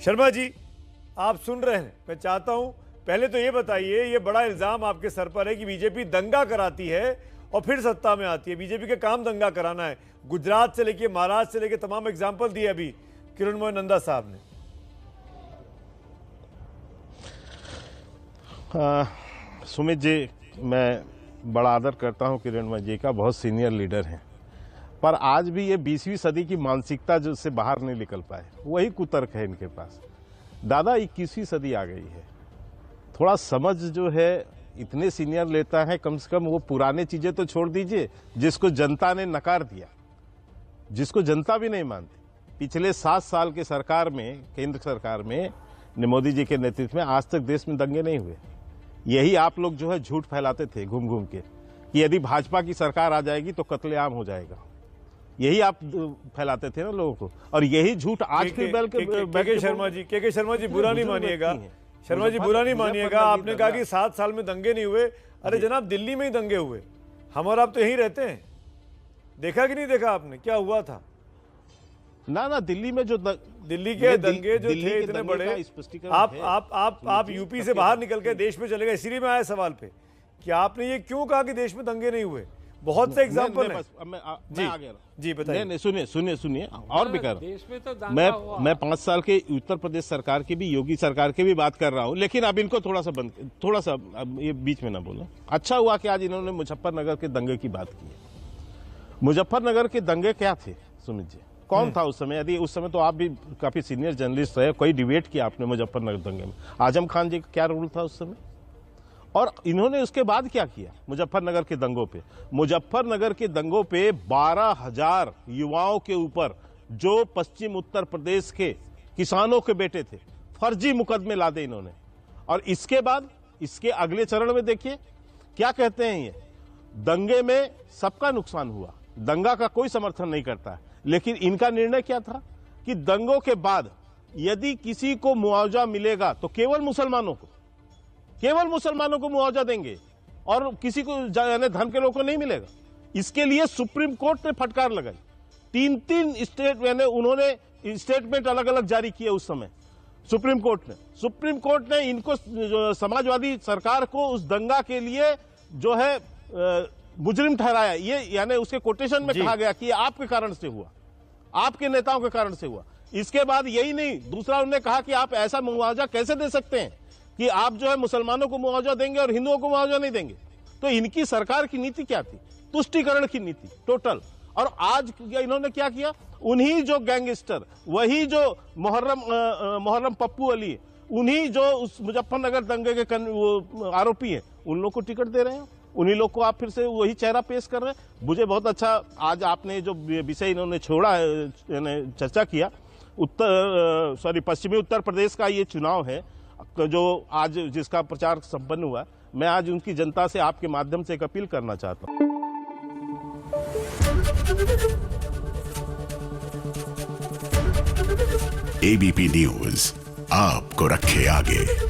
शर्मा जी, आप सुन रहे हैं, मैं चाहता हूं पहले तो ये बताइए, ये बड़ा इल्जाम आपके सर पर है कि बीजेपी दंगा कराती है और फिर सत्ता में आती है। बीजेपी का काम दंगा कराना है। गुजरात से लेके महाराष्ट्र से लेके तमाम एग्जाम्पल दिए अभी किरणमय नंदा साहब ने। सुमित जी, मैं बड़ा आदर करता हूं किरणमय जी का, बहुत सीनियर लीडर हैं, पर आज भी ये 20वीं सदी की मानसिकता जो से बाहर नहीं निकल पाए, वही कुतर्क है इनके पास। दादा 21वीं सदी आ गई है, थोड़ा समझ जो है इतने सीनियर लेता है, कम से कम वो पुराने चीजें तो छोड़ दीजिए जिसको जनता ने नकार दिया, जिसको जनता भी नहीं मानती। पिछले 7 साल के सरकार में, केंद्र सरकार में मोदी जी के नेतृत्व में आज तक देश में दंगे नहीं हुए। यही आप लोग जो है झूठ फैलाते थे घूम घूम के कि यदि भाजपा की सरकार आ जाएगी तो कत्लेआम हो जाएगा, यही आप फैलाते थे ना लोगों को, और यही झूठ आज के शर्मा जी बुरा नहीं मानिएगा, शर्मा जी बुरा नहीं मानिएगा, आपने कहा कि 7 साल में दंगे नहीं हुए। अरे जनाब, दिल्ली में ही दंगे हुए, हम और आप तो यहीं रहते हैं, देखा कि नहीं देखा आपने क्या हुआ था? ना दिल्ली में जो दिल्ली के दंगे जो थे इतने बड़े, आप यूपी से बाहर निकल के देश में चले गए। इसीलिए मैं आया सवाल पे कि आपने ये क्यों कहा कि देश में दंगे नहीं हुए? बहुत से एग्जांपल हैं। जी बताइए। सुनिए और भी कर, मैं 5 साल के उत्तर प्रदेश सरकार की भी, योगी सरकार की भी बात कर रहा हूं, लेकिन अब इनको थोड़ा सा अब ये बीच में ना बोलो। अच्छा हुआ कि आज इन्होंने मुजफ्फरनगर के दंगे की बात की। मुजफ्फरनगर के दंगे क्या थे सुमित जी? कौन था उस समय? यदि उस समय तो आप भी काफी सीनियर जर्नलिस्ट रहे, कोई डिबेट किया आपने मुजफ्फरनगर दंगे में? आजम खान जी का क्या रोल था उस समय? और इन्होंने उसके बाद क्या किया मुजफ्फरनगर के दंगों पे? मुजफ्फरनगर के दंगों पे 12,000 युवाओं के ऊपर, जो पश्चिम उत्तर प्रदेश के किसानों के बेटे थे, फर्जी मुकदमे लादे इन्होंने। और इसके बाद इसके अगले चरण में देखिए क्या कहते हैं, ये दंगे में सबका नुकसान हुआ, दंगा का कोई समर्थन नहीं करता है, लेकिन इनका निर्णय क्या था कि दंगों के बाद यदि किसी को मुआवजा मिलेगा तो केवल मुसलमानों को मुआवजा देंगे और किसी को यानी धर्म के लोगों को नहीं मिलेगा। इसके लिए सुप्रीम कोर्ट ने फटकार लगाई। 3 स्टेट यानी उन्होंने स्टेटमेंट अलग अलग जारी किए उस समय सुप्रीम कोर्ट ने इनको, समाजवादी सरकार को उस दंगा के लिए जो है मुजरिम ठहराया। ये यानी उसके कोटेशन में कहा गया कि आपके कारण से हुआ, आपके नेताओं के कारण से हुआ। इसके बाद यही नहीं, दूसरा उन्होंने कहा कि आप ऐसा मुआवजा कैसे दे सकते हैं कि आप जो है मुसलमानों को मुआवजा देंगे और हिंदुओं को मुआवजा नहीं देंगे। तो इनकी सरकार की नीति क्या थी? तुष्टीकरण की नीति टोटल। और आज इन्होंने क्या किया? उन्हीं जो गैंगस्टर, वही जो मोहर्रम पप्पू अली, उन्हीं जो उस मुजफ्फरनगर दंगे के आरोपी हैं, उन लोग को टिकट दे रहे हैं, उन्हीं लोग को आप फिर से वही चेहरा पेश कर रहे हैं। मुझे बहुत अच्छा आज आपने जो विषय इन्होंने छोड़ा है, चर्चा किया, पश्चिमी उत्तर प्रदेश का ये चुनाव है जो आज जिसका प्रचार संपन्न हुआ। मैं आज उनकी जनता से आपके माध्यम से एक अपील करना चाहता हूं। एबीपी न्यूज आपको रखे आगे।